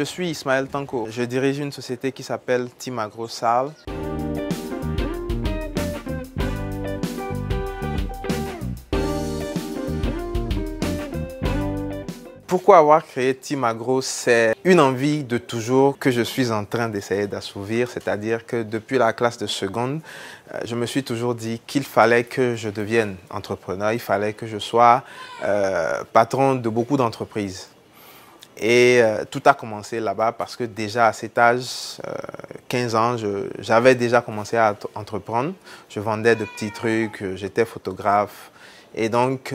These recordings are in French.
Je suis Ismaël Tanko. Je dirige une société qui s'appelle Team Agro Sarl. Pourquoi avoir créé Team Agro? C'est une envie de toujours que je suis en train d'essayer d'assouvir, c'est-à-dire que depuis la classe de seconde, je me suis toujours dit qu'il fallait que je devienne entrepreneur, il fallait que je sois patron de beaucoup d'entreprises. Et tout a commencé là-bas parce que déjà à cet âge, 15 ans, j'avais déjà commencé à entreprendre. Je vendais de petits trucs, j'étais photographe. Et donc,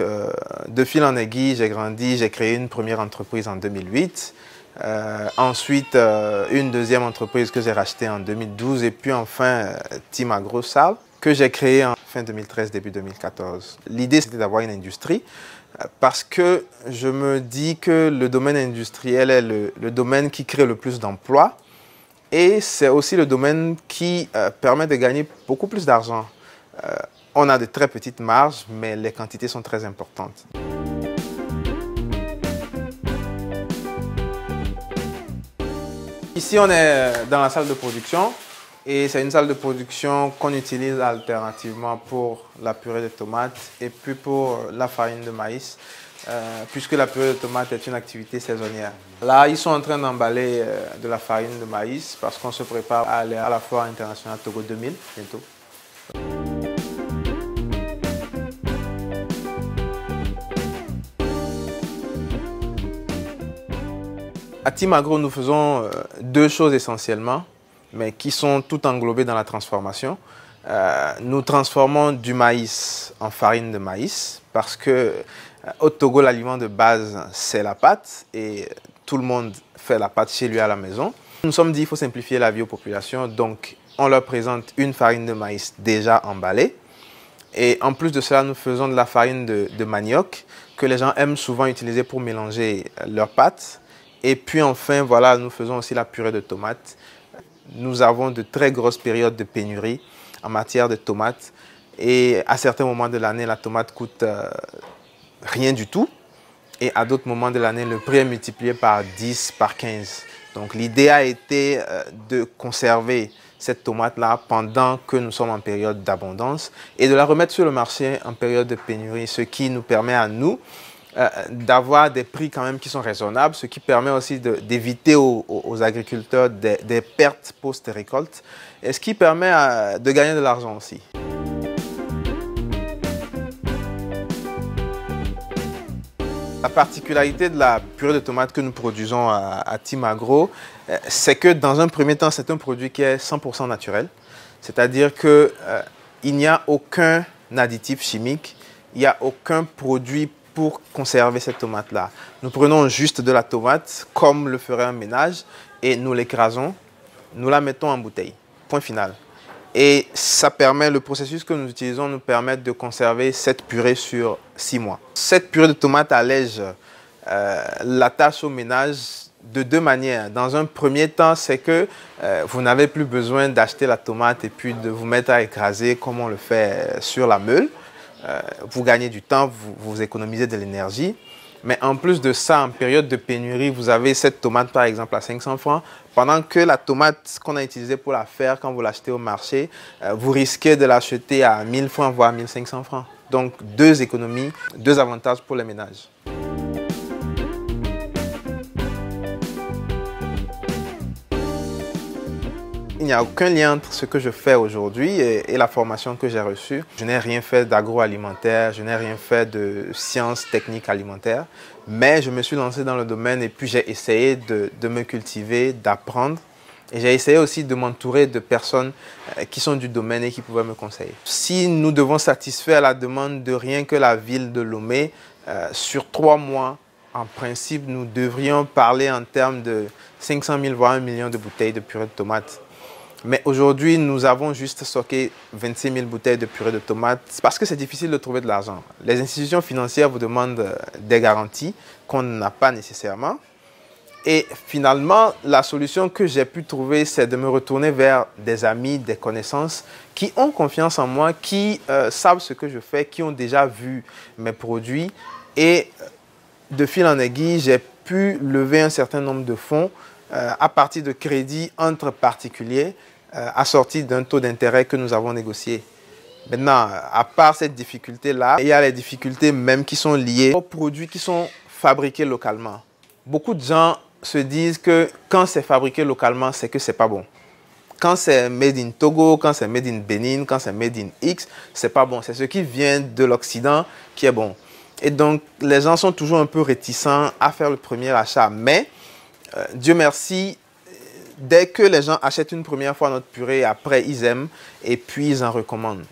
de fil en aiguille, j'ai grandi, j'ai créé une première entreprise en 2008. Ensuite, une deuxième entreprise que j'ai rachetée en 2012. Et puis enfin, Team Agro Sarl, que j'ai créé en fin 2013, début 2014. L'idée, c'était d'avoir une industrie parce que je me dis que le domaine industriel est le domaine qui crée le plus d'emplois. Et c'est aussi le domaine qui permet de gagner beaucoup plus d'argent. On a de très petites marges, mais les quantités sont très importantes. Ici, on est dans la salle de production et c'est une salle de production qu'on utilise alternativement pour la purée de tomates et puis pour la farine de maïs, puisque la purée de tomates est une activité saisonnière. Là, ils sont en train d'emballer de la farine de maïs parce qu'on se prépare à aller à la foire internationale Togo 2000 bientôt. À Team Agro, nous faisons deux choses essentiellement, mais qui sont toutes englobées dans la transformation. Nous transformons du maïs en farine de maïs parce que au Togo, l'aliment de base, c'est la pâte et tout le monde fait la pâte chez lui à la maison. Nous nous sommes dit qu'il faut simplifier la vie aux populations, donc on leur présente une farine de maïs déjà emballée. Et en plus de cela, nous faisons de la farine de manioc que les gens aiment souvent utiliser pour mélanger leurs pâtes. Et puis enfin, voilà, nous faisons aussi la purée de tomates. Nous avons de très grosses périodes de pénurie en matière de tomates. Et à certains moments de l'année, la tomate coûte rien du tout. Et à d'autres moments de l'année, le prix est multiplié par 10, par 15. Donc l'idée a été de conserver cette tomate-là pendant que nous sommes en période d'abondance et de la remettre sur le marché en période de pénurie, ce qui nous permet à nous d'avoir des prix quand même qui sont raisonnables, ce qui permet aussi d'éviter aux agriculteurs des pertes post-récolte et ce qui permet de gagner de l'argent aussi. La particularité de la purée de tomates que nous produisons à Team Agro, c'est que dans un premier temps, c'est un produit qui est 100% naturel. C'est-à-dire qu'il n'y a aucun additif chimique, il n'y a aucun produit pour conserver cette tomate-là. Nous prenons juste de la tomate, comme le ferait un ménage, et nous l'écrasons, nous la mettons en bouteille. Point final. Et ça permet, le processus que nous utilisons nous permet de conserver cette purée sur 6 mois. Cette purée de tomate allège la tâche au ménage de deux manières. Dans un premier temps, c'est que vous n'avez plus besoin d'acheter la tomate et puis de vous mettre à écraser comme on le fait sur la meule. Vous gagnez du temps, vous économisez de l'énergie. Mais en plus de ça, en période de pénurie, vous avez cette tomate par exemple à 500 francs, pendant que la tomate qu'on a utilisée pour la faire, quand vous l'achetez au marché, vous risquez de l'acheter à 1000 francs, voire 1500 francs. Donc deux économies, deux avantages pour les ménages. Il n'y a aucun lien entre ce que je fais aujourd'hui et la formation que j'ai reçue. Je n'ai rien fait d'agroalimentaire, je n'ai rien fait de sciences techniques alimentaires, mais je me suis lancé dans le domaine et puis j'ai essayé de me cultiver, d'apprendre. Et j'ai essayé aussi de m'entourer de personnes qui sont du domaine et qui pouvaient me conseiller. Si nous devons satisfaire la demande de rien que la ville de Lomé, sur 3 mois, en principe, nous devrions parler en termes de 500 000 voire 1 million de bouteilles de purée de tomates. Mais aujourd'hui, nous avons juste stocké 26 000 bouteilles de purée de tomates parce que c'est difficile de trouver de l'argent. Les institutions financières vous demandent des garanties qu'on n'a pas nécessairement. Et finalement, la solution que j'ai pu trouver, c'est de me retourner vers des amis, des connaissances qui ont confiance en moi, qui savent ce que je fais, qui ont déjà vu mes produits. Et de fil en aiguille, j'ai pu lever un certain nombre de fonds à partir de crédits entre particuliers assortis d'un taux d'intérêt que nous avons négocié. Maintenant, à part cette difficulté-là, il y a les difficultés même qui sont liées aux produits qui sont fabriqués localement. Beaucoup de gens se disent que quand c'est fabriqué localement, c'est que c'est pas bon. Quand c'est made in Togo, quand c'est made in Bénin, quand c'est made in X, c'est pas bon. C'est ce qui vient de l'Occident qui est bon. Et donc, les gens sont toujours un peu réticents à faire le premier achat. Mais, Dieu merci, dès que les gens achètent une première fois notre purée, après, ils aiment et puis ils en recommandent.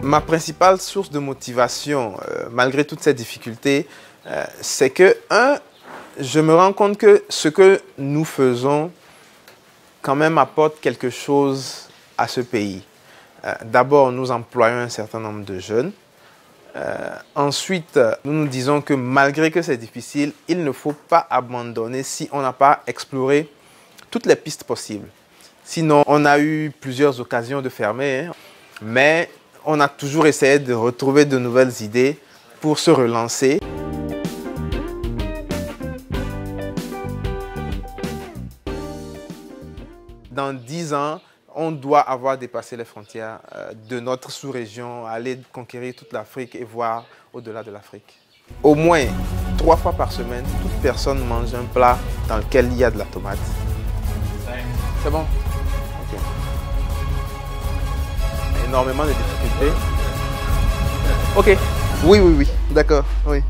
Ma principale source de motivation, malgré toutes ces difficultés, c'est que, je me rends compte que ce que nous faisons, quand même, apporte quelque chose à ce pays. D'abord, nous employons un certain nombre de jeunes. Ensuite, nous nous disons que malgré que c'est difficile, il ne faut pas abandonner si on n'a pas exploré toutes les pistes possibles. Sinon, on a eu plusieurs occasions de fermer, mais on a toujours essayé de retrouver de nouvelles idées pour se relancer. Dans 10 ans, on doit avoir dépassé les frontières de notre sous-région, aller conquérir toute l'Afrique et voir au-delà de l'Afrique. Au moins 3 fois par semaine, toute personne mange un plat dans lequel il y a de la tomate. C'est bon? Ok. Énormément de difficultés. Ok. Oui, d'accord. Oui.